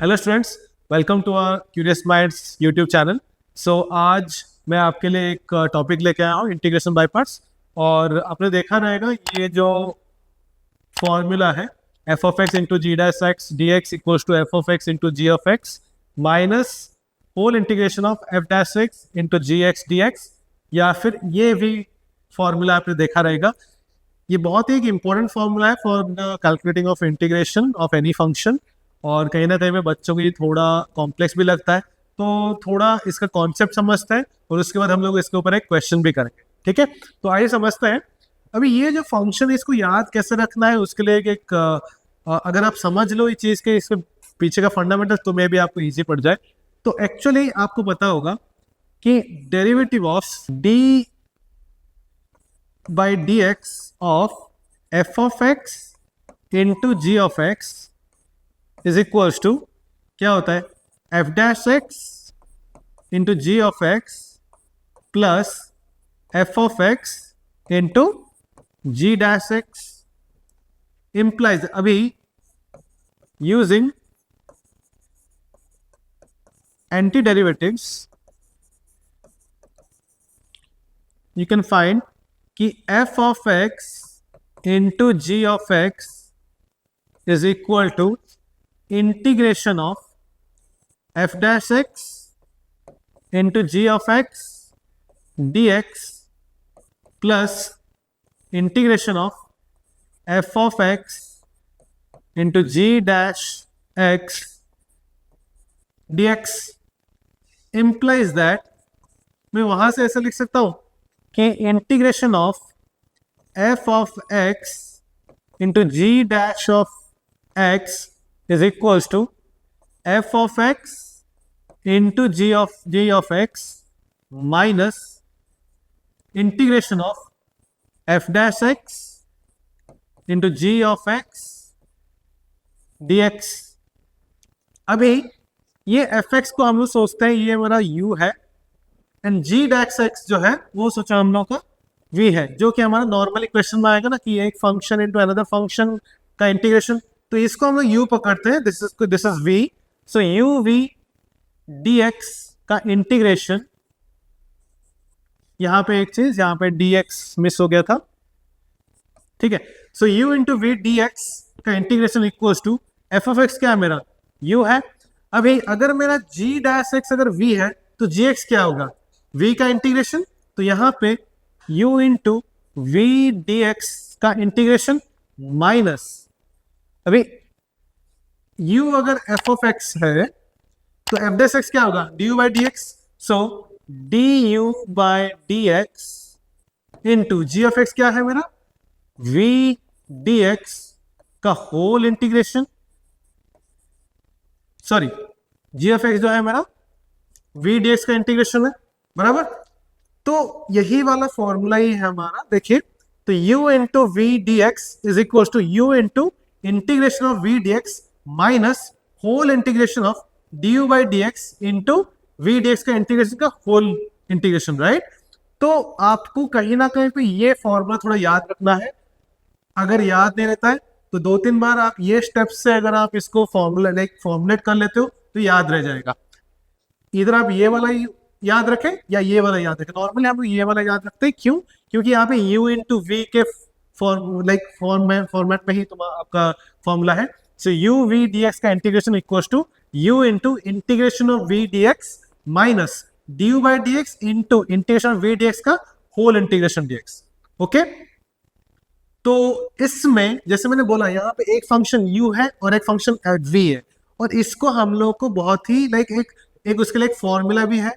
Hello students, welcome to our curious minds YouTube channel. So आज मैं आपके लिए एक टॉपिक लेके आया हूँ, इंटीग्रेशन बाय पार्ट्स। और आपने देखा रहेगा ये जो फॉर्मूला है f of x into g dash x d x equals to f of x into g of x minus whole integration of f dash x into g x d x, या फिर ये भी formula आपने देखा रहेगा। ये बहुत ही एक इंपॉर्टेंट फॉर्मूला है for the calculating of integration of any function, और कहीं ना कहीं में बच्चों को ये थोड़ा कॉम्प्लेक्स भी लगता है, तो थोड़ा इसका कॉन्सेप्ट समझते हैं और उसके बाद हम लोग इसके ऊपर एक क्वेश्चन भी करेंगे। ठीक है, तो आइए समझते हैं। अभी ये जो फंक्शन है इसको याद कैसे रखना है, उसके लिए एक अगर आप समझ लो ये चीज़ के इसके पीछे का फंडामेंटल, तो मे भी आपको ईजी पड़ जाए। तो एक्चुअली आपको पता होगा कि derivative of d by d x of f of x into g of x is equals to क्या होता है, f dash x into g of x plus f of x into g dash x implies, अभी using anti derivatives you can find कि f of x into g of x is equal to integration of f dash x into g of x d x plus integration of f of x into g dash x d x implies that मैं वहां से ऐसे लिख सकता हूं कि integration of f of x into g dash of x is equals to f of x into g of x minus integration of f dash x into g of x d x. अभी ये F x को हम लोग सोचते हैं ये मेरा u है, एंड जी डैश एक्स जो है वो सोचा हम लोग का v है, जो कि हमारा नॉर्मली क्वेश्चन में आएगा ना कि एक फंक्शन इंटू अनदर फंक्शन का इंटीग्रेशन, तो इसको हम लोग u पकड़ते हैं, this is v। So u v dx का इंटीग्रेशन, यहां पे एक चीज, यहां पे dx मिस हो गया था। ठीक है, so u into v d x का integration equals to f of x क्या है मेरा u है। अभी अगर मेरा g डैश एक्स अगर v है तो gx क्या होगा, v का इंटीग्रेशन, तो यहां पे u into v d x का इंटीग्रेशन माइनस, अभी u अगर f ऑफ x है तो f डैश x क्या होगा, du by d x. So du by d x into g of x क्या है मेरा, v dx का whole integration, sorry g of x जो है मेरा v dx का इंटीग्रेशन है, बराबर। तो यही वाला फॉर्मूला ही है हमारा, देखिए, तो u into v d x is equal to u into integration of v dx minus whole integration of du by d x into v dx का इंटीग्रेशन का होल इंटीग्रेशन, राइट। तो आपको कहीं ना कहीं पे ये फॉर्मूला थोड़ा याद रखना है। अगर याद नहीं रहता है तो 2-3 बार आप ये स्टेप्स से अगर आप इसको फॉर्मुलेट कर लेते हो तो याद रह जाएगा। इधर आप ये वाला याद रखें या ये वाला याद रखें। नॉर्मली आप ये वाला याद रखते हैं, क्यों, क्योंकि यहाँ पे u इंटू वी के फॉर्मेट में ही आपका फॉर्मूला है। सो u v dx का integration equals to u into integration of v dx minus du by dx into integration of v dx का होल इंटीग्रेशन dx। ओके, तो इसमें जैसे मैंने बोला यहाँ पे एक फंक्शन u है और एक फंक्शन v है, और इसको हम लोग को बहुत ही एक उसके लिए एक फॉर्मूला भी है,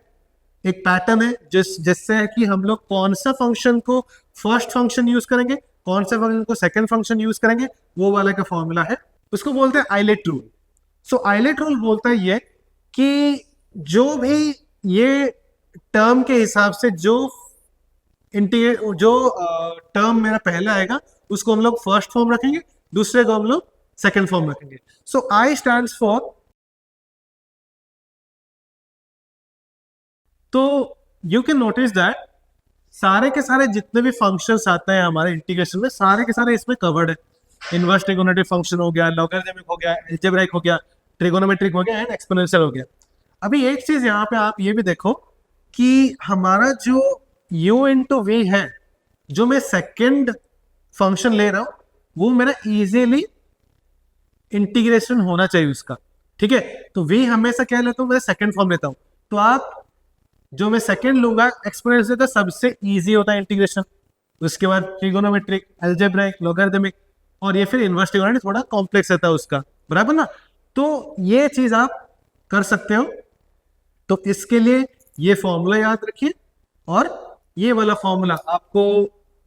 एक पैटर्न है जिससे कि हम लोग कौन सा फंक्शन को फर्स्ट फंक्शन यूज करेंगे, कौन सा फंक्शन को सेकंड फंक्शन यूज करेंगे, वो वाला का फॉर्मूला है, उसको बोलते हैं आइलेट रूल। सो आइलेट रूल बोलता है ये कि जो भी ये टर्म के हिसाब से जो टर्म मेरा पहले आएगा उसको हम लोग फर्स्ट फॉर्म रखेंगे, दूसरे को हम लोग सेकंड फॉर्म रखेंगे। सो आई स्टैंड्स फॉर, तो यू कैन नोटिस दैट सारे के सारे जितने भी फंक्शंस आते हैं हमारे इंटीग्रेशन में, सारे के सारे इसमें कवर्ड है। इनवर्स ट्रिगोनोमेट्रिक फंक्शन हो गया, लॉगरिथमिक हो गया, अलजेब्राइक हो गया, ट्रिगोनोमेट्रिक हो गया एंड एक्सपोनेंशियल हो गया। अभी एक चीज यहाँ पे आप ये भी देखो कि हमारा जो u इंटू वी है, जो मैं सेकेंड फंक्शन ले रहा हूं वो मेरा इजीली इंटीग्रेशन होना चाहिए उसका, ठीक है। तो v हमेशा क्या लेता हूँ, मैं सेकेंड फॉर्म लेता हूँ। तो आप जो मैं सेकेंड लूंगा एक्सपोनेंशियल का सबसे इजी होता है इंटीग्रेशन, उसके बाद ट्रिगोनोमेट्रिक, अलजेब्राइक, लोगरिथमिक, और ये फिर इनवर्स ट्रिगोनोमेट्रिक थोड़ा कॉम्प्लेक्स रहता है उसका, बराबर ना। तो ये चीज आप कर सकते हो। तो इसके लिए ये फॉर्मूला याद रखिए, और ये वाला फॉर्मूला आपको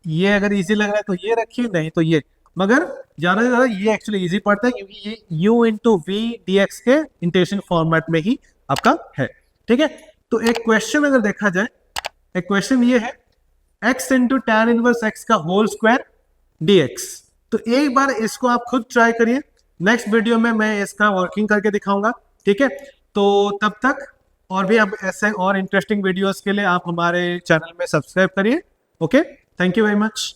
ये अगर इजी लग रहा है तो ये रखिए, नहीं तो ये, मगर ज्यादा से ज्यादा ये एक्चुअली इजी पड़ता है क्योंकि ये u into v d x के इंटीग्रेशन फॉर्मेट में ही आपका है, ठीक है। तो एक क्वेश्चन अगर देखा जाए, एक क्वेश्चन ये है x into tan inverse x का होल स्क्वायर dx। तो एक बार इसको आप खुद ट्राई करिए, नेक्स्ट वीडियो में मैं इसका वर्किंग करके दिखाऊंगा, ठीक है। तो तब तक और भी अब ऐसे और इंटरेस्टिंग वीडियोस के लिए आप हमारे चैनल में सब्सक्राइब करिए। Okay, thank you very much.